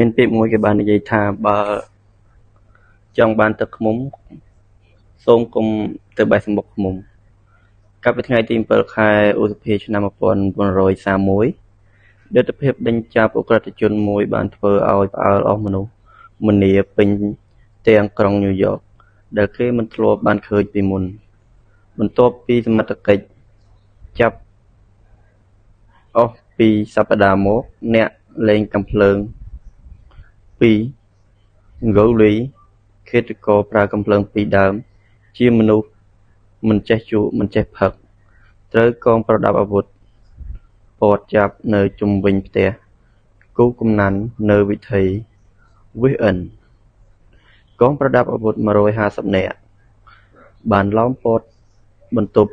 មានពាក្យមួយគេបាននិយាយថាបើចង់បានទឹកឃ្មុំសូមកុំទៅបេះសំបុកឃ្មុំកាលពីថ្ងៃទី7ខែឧសភាឆ្នាំ1931ទិដ្ឋភាពដេញចាប់អ ுக ្រិតជនមួយបានធ្វើឲ្យផ្អើលអស់មនុស្សម្នាពេញទាំងក្រុងញូវយ៉កដែលគេមិនធ្លាប់បានឃើញពីមុនបន្ទាប់ពីសមត្ថកិច្ចចាប់អស់ពីសប្តាហ៍មកអ្នកលេងកាំភ្លើង2 Gowley ឃាតករប្រើកាំភ្លើង2ដើមជាមនុស្សមិនចេះជក់មិនចេះផឹកត្រូវកងប្រដាប់អាវុធព័ទ្ធចាប់នៅជុំវិញផ្ទះគូកំណាន់នៅវិថី Wisden កងប្រដាប់អាវុធ150នាក់បានឡោមព័ទ្ធបន្ទប់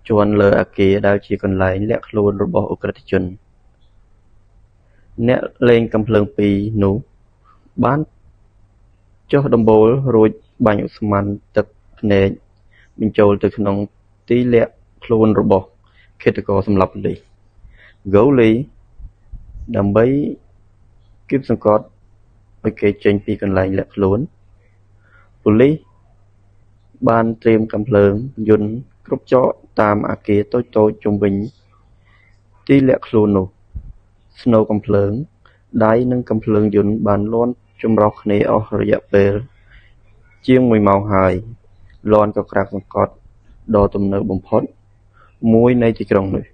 ជាន់លើអគារដែលជាកន្លែងលាក់ខ្លួនរបស់អ ுக ្រិតជនអ្នកលេងកាំភ្លើង2នោះបានចុះដំបូលរួចបាញ់ឧស្ម័នទឹកភ្នែកបញ្ចូលទៅក្នុងទីលាក់ខ្លួនរបស់ឃាតករសម្លាប់ប៉ូលីស Gowley ដើម្បីគៀបសង្កត់ឲ្យគេចេញពីកន្លែងលាក់ខ្លួនប៉ូលីសបានត្រៀមកាំភ្លើងយន្តគ្រប់ចកតាមអគារតូចៗជុំវិញទីលាក់ខ្លួននោះស្នូរកាំភ្លើងដៃនិងកាំភ្លើងយន្តបានលាន់ចម្រុះគ្នាអស់រយៈពេលជាង1ម៉ោងហើយលាន់ក៏ក្រាក់សង្កត់ដ៏ទំនើបបំផុតមួយនៃទីក្រុងនេះ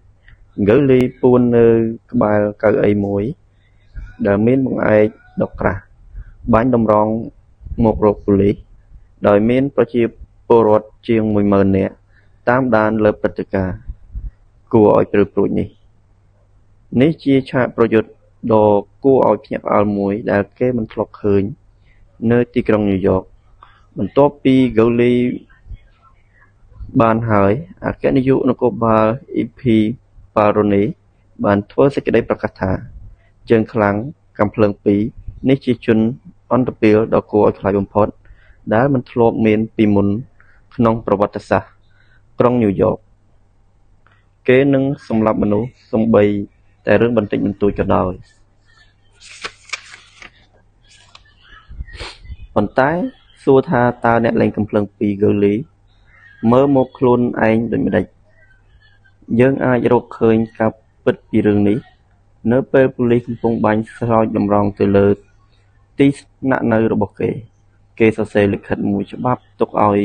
Gowley ពួននៅក្បែរកៅអីមួយដែលមានបង្អែកដុកក្រាស់បាញ់តម្រង់មករកប៉ូលីសដោយមានប្រជាពលរដ្ឋជាង 10000 នាក់តាមដានលើព្រឹត្តិការណ៍គួរឲ្យព្រឺព្រួចនេះជាឆាកប្រយុទ្ធដ៏គួរឲ្យភ្ញាក់ផ្អើលមួយដែលគេមិនធ្លាប់ឃើញនៅទីក្រុងញូវយ៉កបន្ទាប់ពី Gowley បានហើយអគ្គនាយកនគរបាល EP Barone បានធ្វើសេចក្តីប្រកាសថាជើងខ្លាំងកាំភ្លើង2នេះជាជនអន្តពាលដ៏គួរឲ្យខ្លាចបំផុតដែលមិនធ្លាប់មានពីមុនក្នុងប្រវត្តិសាស្ត្រក្រុងញូវយ៉កគេនឹងសម្លាប់មនុស្សសូម្បីតែរឿងបន្តិចបន្តួចក៏ដោយប៉ុន្តែសួរថាតើអ្នកលេងកាំភ្លើង2 Gowley មើលមកខ្លួនឯងដូចម្ដេចយើងអាចរកឃើញការពិតពីរឿងនេះនៅពេលប៉ូលីសកំពុងបាញ់ស្រោចតម្រង់ទៅលើទីស្នាក់នៅរបស់គេសរសេរលិខិតមួយច្បាប់ទុកឲ្យ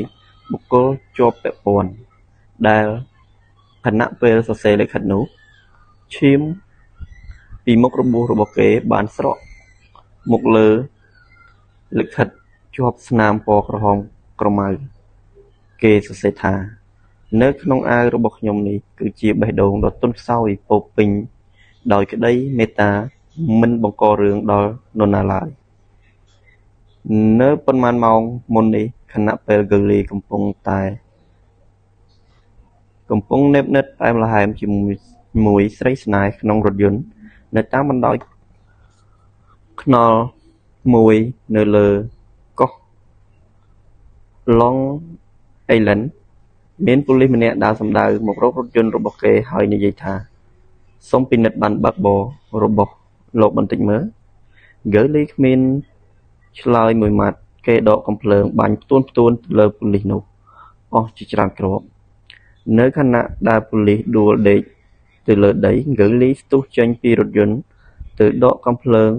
បុគ្គលជាប់ពាក់ព័ន្ធដែលខណៈពេលសរសេរលិខិតនោះឈាមពីមុខរបួសរបស់គេបានស្រក់មកលើលិខិតជាប់ស្នាមពណ៌ក្រហមក្រមៅគេសរសេរថានៅក្នុងអាវរបស់ខ្ញុំនេះគឺជាបេះដូងដ៏ទន់ខ្សោយពោរពេញដោយក្តីមេត្តាមិនបង្ករឿងដល់នរណាឡើយនៅប៉ុន្មានម៉ោងមុននេះខណៈពេល Gowley កំពុងណេបនិតផ្អែមល្ហែមជាមួយស្រីស្នេហ៍ក្នុងរថយន្តនៅតាមបណ្ដោយខ្នល់មួយនៅលើកោះ Long Island មានប៉ូលីសម្នាក់ដើរសម្ដៅមករករថយន្តរបស់គេហើយនិយាយថាសូមពិនិត្យប័ណ្ណបើកបររបស់លោកបន្តិចមើល Gowley គ្មានឆ្លើយមួយម៉ាត់គេដកកាំភ្លើងបាញ់ផ្ទួនលើប៉ូលីសនោះអស់ជាច្រើនគ្រាប់នៅខណៈដែលប៉ូលីសដួលដេកទៅលើដី Gowley ស្ទុះចេញពីរថយន្តទៅដកកាំភ្លើង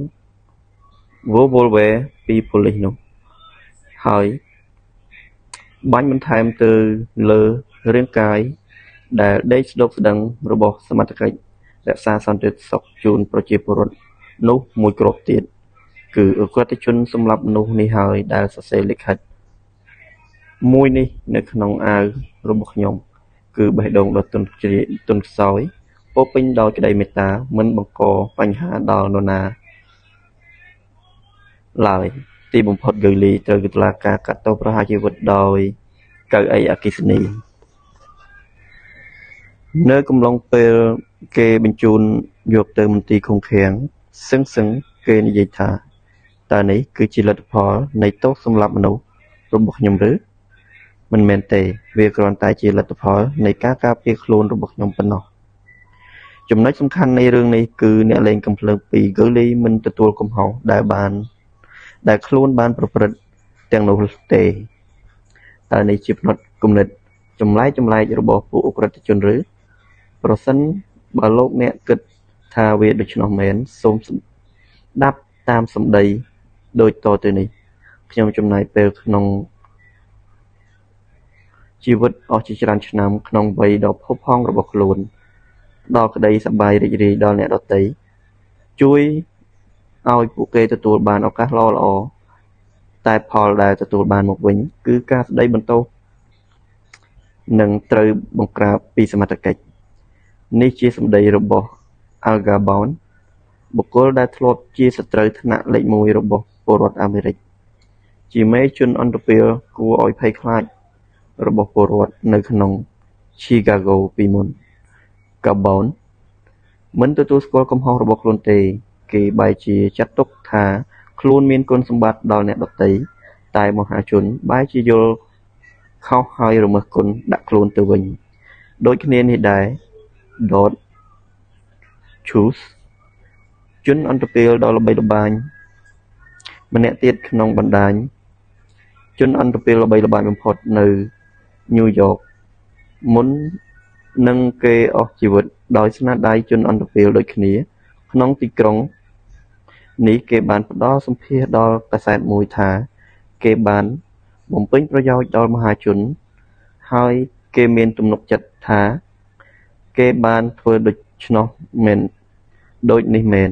revolver ពីប៉ូលីសនោះហើយបាញ់បន្ថែមទៅលើរាងកាយដែលដេកស្ដុកស្ដឹងរបស់សមត្ថកិច្ចរក្សាសន្តិសុខជូនប្រជាពលរដ្ឋនោះមួយគ្រាប់ទៀតគឺអ ுக ្រិតជនសម្លាប់មនុស្សនេះហើយដែលសរសេរលិខិតមួយនេះនៅក្នុងអាវរបស់ខ្ញុំគឺបេះដូងដ៏ទន់ខ្សោយពោរពេញដោយក្តីមេត្តាមិនបង្កបញ្ហាដល់នរណាឡើយទីបំផុត Gowley ត្រូវតុលាការកាត់ទោសប្រហារជីវិតដោយកៅអីអគ្គិសនីនៅកំឡុងពេលគេបញ្ជូនយកទៅមន្ទីរឃុំឃាំងសឹងគេនិយាយថាតើនេះគឺជាលទ្ធផលនៃទោសសម្លាប់មនុស្សរបស់ខ្ញុំឬមិនមែនទេវាគ្រាន់តែជាលទ្ធផលនៃការការពារខ្លួនរបស់ខ្ញុំប៉ុណ្ណោះ ចំណុចសំខាន់នៃរឿងនេះគឺអ្នកលេងកំភ្លើងពីរគឺលីមិនទទួលកំហុសដែលខ្លួនបានប្រព្រឹត្តទាំងនោះទេតើនេះជាផ្នត់គំនិតចម្លែករបស់ពួកអ ுக ្រិតជនឬប្រសិនបើលោកអ្នកគិតថាវាដូច្នោះមែនសូមស្ដាប់តាមសម្ដីដូចតទៅនេះខ្ញុំចំណាយពេលក្នុងជីវិតអស់ជាច្រើនឆ្នាំក្នុងវ័យដ៏ផុសផង់របស់ខ្លួនផ្ដល់ក្តីសប្បាយរីករាយដល់អ្នកដទៃជួយឲ្យពួកគេទទួលបានឱកាសល្អៗតែផលដែលទទួលបានមកវិញគឺការស្ដីបន្ទោសនិងត្រូវបង្ក្រាបពីសមត្ថកិច្ចនេះជាសម្ដីរបស់ Al Capone បុគ្គលដែលធ្លាប់ជាសត្រូវថ្នាក់លេខ1របស់ពលរដ្ឋអាមេរិកជាមេជនអន្តរពាលគួរឲ្យភ័យខ្លាចរបស់ពលរដ្ឋនៅក្នុង Chicago ពីមុន Capone មិនទទួលស្គាល់កំហុសរបស់ខ្លួនទេគេបែរជាចាត់ទុកថាខ្លួនមានគុណសម្បត្តិដល់អ្នកដទៃតែមហាជនបែរជាយល់ខុសហើយរមើលគុណដាក់ខ្លួនទៅវិញដូចគ្នានេះដែរ Dot Schultz ជនអន្តរពាលដ៏ល្បីល្បាញម្នាក់ទៀតក្នុងបណ្ដាញជនអន្តរពាលល្បីល្បាញបំផុតនៅញូវយ៉កមុននឹងគេអស់ជីវិតដោយស្នាដៃជនអន្តរពាលដូចគ្នាក្នុងទីក្រុងនេះគេបានផ្ដល់សម្ភារដល់កាសែតមួយថាគេបានបំពេញប្រយោជន៍ដល់មហាជនហើយគេមានទំនុកចិត្តថាគេបានធ្វើដូច្នោះមែនដូចនេះមែន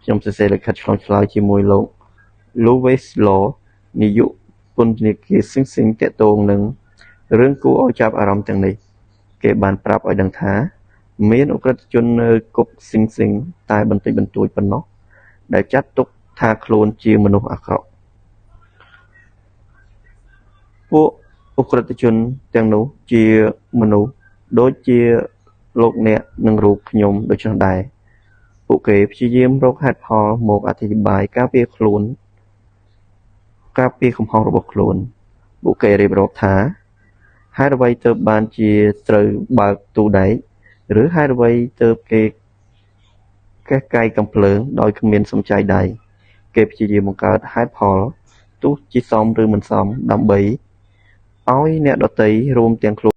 ខ្ញុំសរសេរលិខិតឆ្លងឆ្លើយជាមួយលោក Louis Law នាយកពន្ធនាគារ Sing Sing ទាក់ទងនឹងរឿងគួរឲ្យចាប់អារម្មណ៍ទាំងនេះគេបានប្រាប់ឲ្យដឹងថាមានអ ுக ្រិតជននៅគុក Sing Sing តែបន្តិចបន្តួចប៉ុណ្ណោះដែលចាត់ទុកថាខ្លួនជាមនុស្សអាក្រក់ពួកអ ுக ្រិតជនទាំងនោះជាមនុស្សដូចជាលោកអ្នកនិងរូបខ្ញុំដូច្នោះដែរពួកគេព្យាយាមរកហេតុផលមកអធិប្បាយការពារកំហុសរបស់ខ្លួនពួកគេរៀបរាប់ថាហេតុអ្វីទើបបានជាត្រូវបើកទូដែកឬហេតុអ្វីទើបគេកេះកាយកំភ្លើងដោយគ្មានសំចៃដៃគេព្យាយាមបង្កើតហេតុផលទោះជាសមឬមិនសមដើម្បីឲ្យអ្នកដទៃរួមទាំងខ្លួន